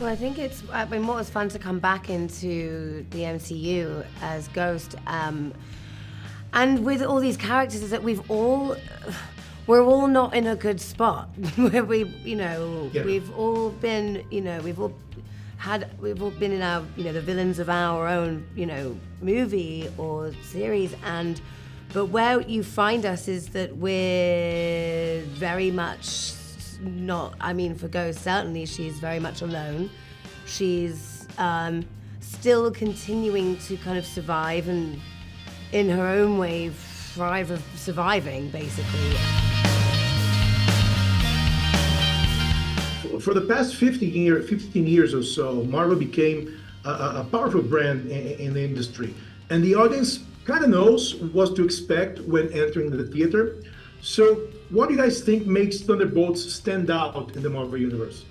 Well, I think I mean, what was fun to come back into the MCU as Ghost, and with all these characters is that we're all not in a good spot. Where we've all been, we've all been in our, the villains of our own, movie or series, but where you find us is that we're very much not, I mean, for Ghost, certainly she's very much alone. She's still continuing to kind of survive and in her own way thrive of surviving, basically. For the past 15 years or so, Marvel became a powerful brand in the industry. And the audience kind of knows what to expect when entering the theater. So what do you guys think makes Thunderbolts stand out in the Marvel Universe?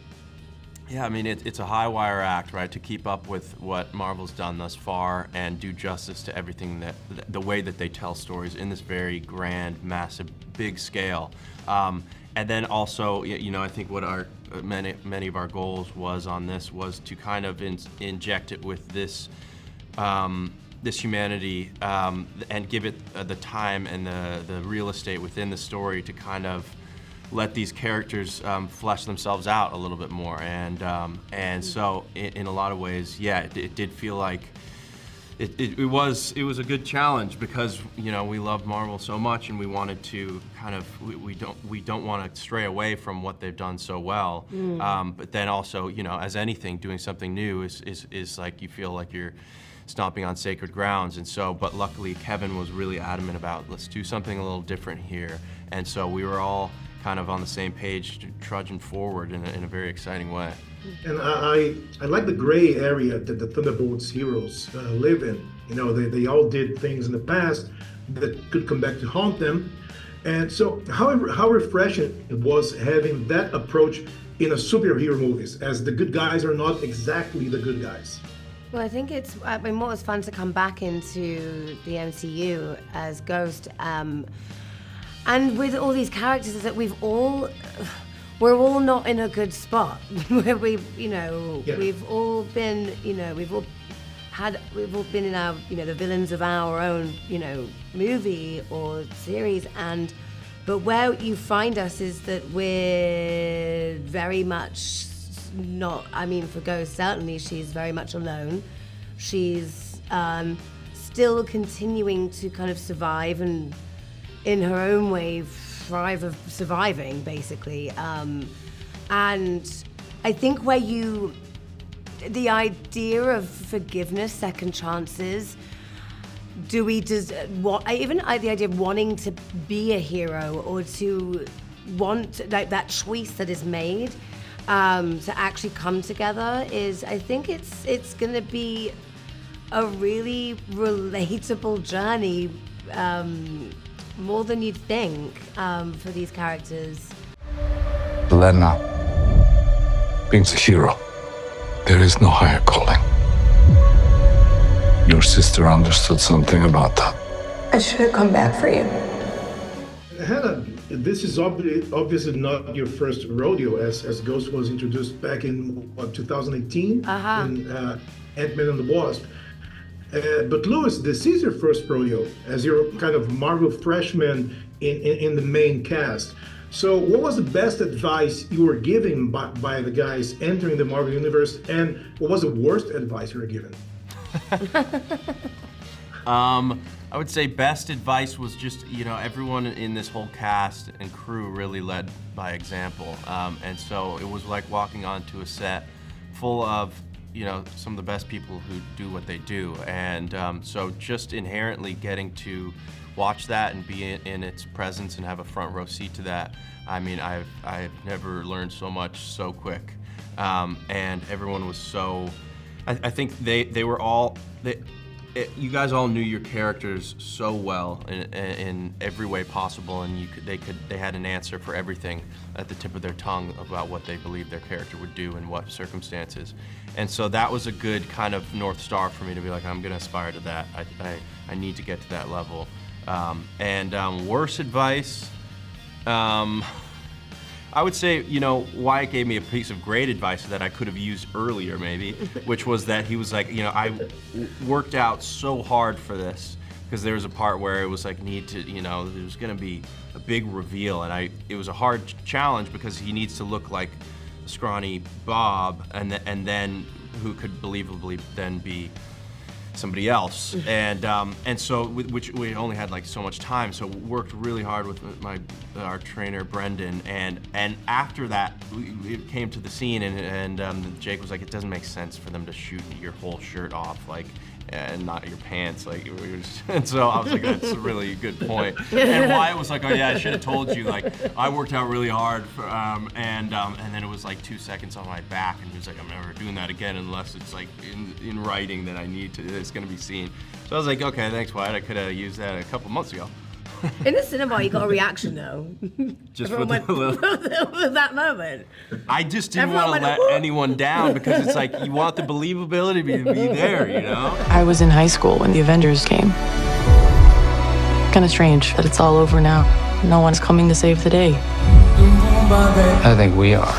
Yeah, I mean, it's a high wire act, right, to keep up with what Marvel's done thus far and do justice to everything the way that they tell stories in this very grand, massive, big scale. And then also, I think what many of our goals was on this was to kind of inject it with this this humanity and give it the time and the real estate within the story to kind of let these characters flesh themselves out a little bit more. And so in a lot of ways, yeah, it did feel like it was a good challenge because we love Marvel so much and we wanted to kind of we don't want to stray away from what they've done so well. But then also as anything, doing something new is like you feel like you're stomping on sacred grounds. And so, but luckily Kevin was really adamant about let's do something a little different here. And so we were all kind of on the same page, trudging forward in a very exciting way. And I like the gray area that the Thunderbolts heroes live in. They all did things in the past that could come back to haunt them. And so how refreshing it was having that approach in a superhero movies, as the good guys are not exactly the good guys. Well, I think I mean, what was fun to come back into the MCU as Ghost, and with all these characters is that we're all not in a good spot. Where we've all been, we've all been in our, the villains of our own, movie or series, but where you find us is that we're very much not, I mean, for Ghost, certainly she's very much alone. She's still continuing to kind of survive and in her own way thrive of surviving, basically. And I think the idea of forgiveness, second chances, even the idea of wanting to be a hero or to want like that choice that is made to actually come together I think it's going to be a really relatable journey, more than you'd think, for these characters. Lena, being a hero, there is no higher calling. Your sister understood something about that. I should have come back for you. Hannah, this is obviously not your first rodeo, as Ghost was introduced back in 2018 in Ant-Man and the Wasp. But Lewis, this is your first rodeo as your kind of Marvel freshman in the main cast. So what was the best advice you were given by the guys entering the Marvel Universe, and what was the worst advice you were given? I would say best advice was just, everyone in this whole cast and crew really led by example. And so it was like walking onto a set full of, some of the best people who do what they do. And so just inherently getting to watch that and be in its presence and have a front row seat to that, I mean, I've never learned so much so quick. And everyone was so, I think they were all, you guys all knew your characters so well in every way possible, and they had an answer for everything at the tip of their tongue about what they believed their character would do in what circumstances. And so that was a good kind of North Star for me to be like, I'm gonna aspire to that. I need to get to that level. Worse advice, I would say, you know, Wyatt gave me a piece of great advice that I could have used earlier maybe, which was that he was like, you know, I worked out so hard for this because there was a part where it was like you know, there was gonna be a big reveal, and it was a hard challenge because he needs to look like scrawny Bob, and then who could believably then be somebody else, and so which we only had like so much time, so worked really hard with our trainer Brendan, and after that it came to the scene, and Jake was like, it doesn't make sense for them to shoot your whole shirt off, like, and not your pants, like, and so I was like, that's a really good point. And Wyatt was like, oh yeah, I should have told you, like, I worked out really hard for, and then it was like 2 seconds on my back, and he was like, I'm never doing that again unless it's like in writing that I need to, it's gonna be seen. So I was like, okay, thanks Wyatt, I could have used that a couple months ago. In the cinema, you got a reaction though. Just for the with that moment. I just didn't want to let anyone down because it's like you want the believability to be there, you know? I was in high school when the Avengers came. Kind of strange that it's all over now. No one's coming to save the day. I think we are.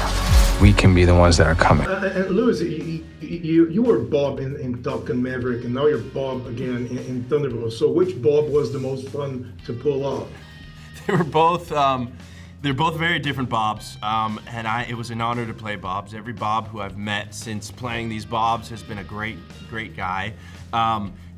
We can be the ones that are coming. And Lewis, you were Bob in Top Gun Maverick, and now you're Bob again in Thunderbolts. So which Bob was the most fun to pull off? They were both, they're both very different Bobs, and it was an honor to play Bobs. Every Bob who I've met since playing these Bobs has been a great guy.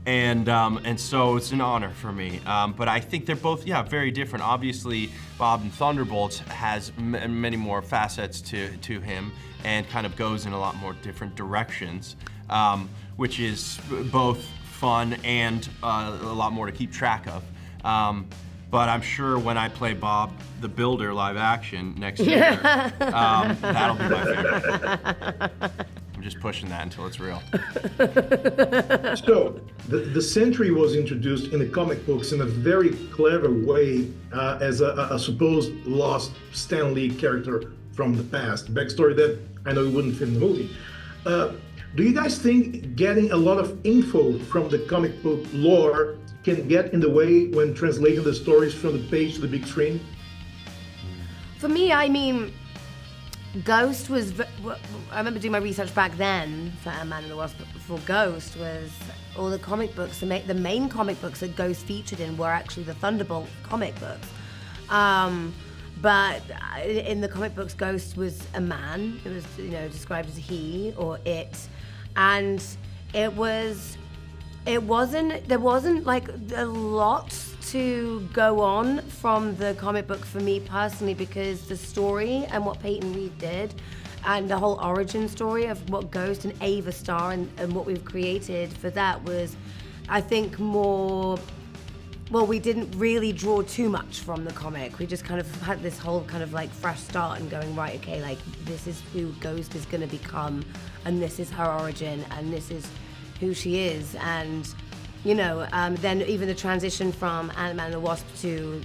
And so it's an honor for me. But I think they're both, yeah, very different. Obviously, Bob in Thunderbolts has many more facets to him and kind of goes in a lot more different directions, which is both fun and a lot more to keep track of. But I'm sure when I play Bob the Builder live action next year, that'll be my favorite. I'm just pushing that until it's real. So, the Sentry was introduced in the comic books in a very clever way as a supposed lost Stan Lee character from the past. Backstory that I know it wouldn't fit in the movie. Do you guys think getting a lot of info from the comic book lore can get in the way when translating the stories from the page to the big screen? For me, I mean, Ghost was, I remember doing my research back then for Ant-Man and the Wasp, for Ghost was all the comic books, the main comic books that Ghost featured in were actually the Thunderbolt comic books. But in the comic books, Ghost was a man. It was, you know, described as he or it. And there wasn't like a lot to go on from the comic book for me personally, because the story and what Peyton Reed did and the whole origin story of what Ghost and Ava Star and what we've created for that was, I think, more, well, we didn't really draw too much from the comic. We just kind of had this whole kind of like fresh start and going, right, okay, like this is who Ghost is gonna become, and this is her origin, and this is who she is. And you know, then even the transition from Ant-Man and the Wasp to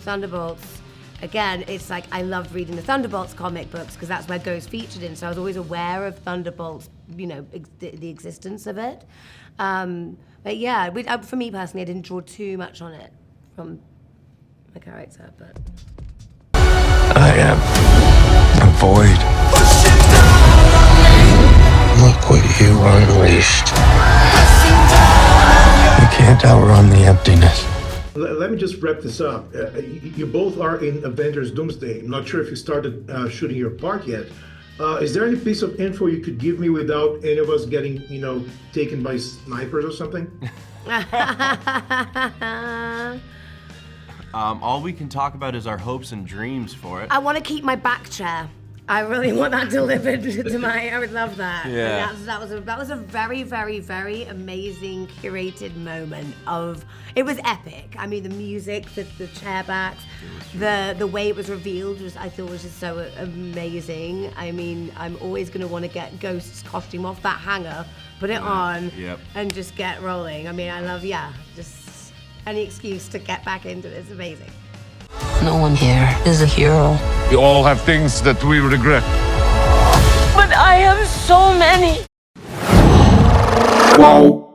Thunderbolts, again, it's like I loved reading the Thunderbolts comic books because that's where Ghost featured in, so I was always aware of Thunderbolts, you know, the existence of it. But yeah, for me personally, I didn't draw too much on it from my character, but... I am a void. Look what you unleashed. You can't outrun the emptiness. Let me just wrap this up. You both are in Avengers Doomsday. I'm not sure if you started shooting your part yet. Is there any piece of info you could give me without any of us getting, you know, taken by snipers or something? All we can talk about is our hopes and dreams for it. I want to keep my back chair. I really want that delivered to I would love that. Yeah. That was a very, very, very amazing curated moment of, it was epic. I mean, the music, the chair backs, the way it was revealed I thought was just so amazing. I mean, I'm always gonna want to get Ghost's costume off that hanger, put it on, and just get rolling. I mean, I love, just any excuse to get back into it is amazing. No one here is a hero. We all have things that we regret. But I have so many. Whoa.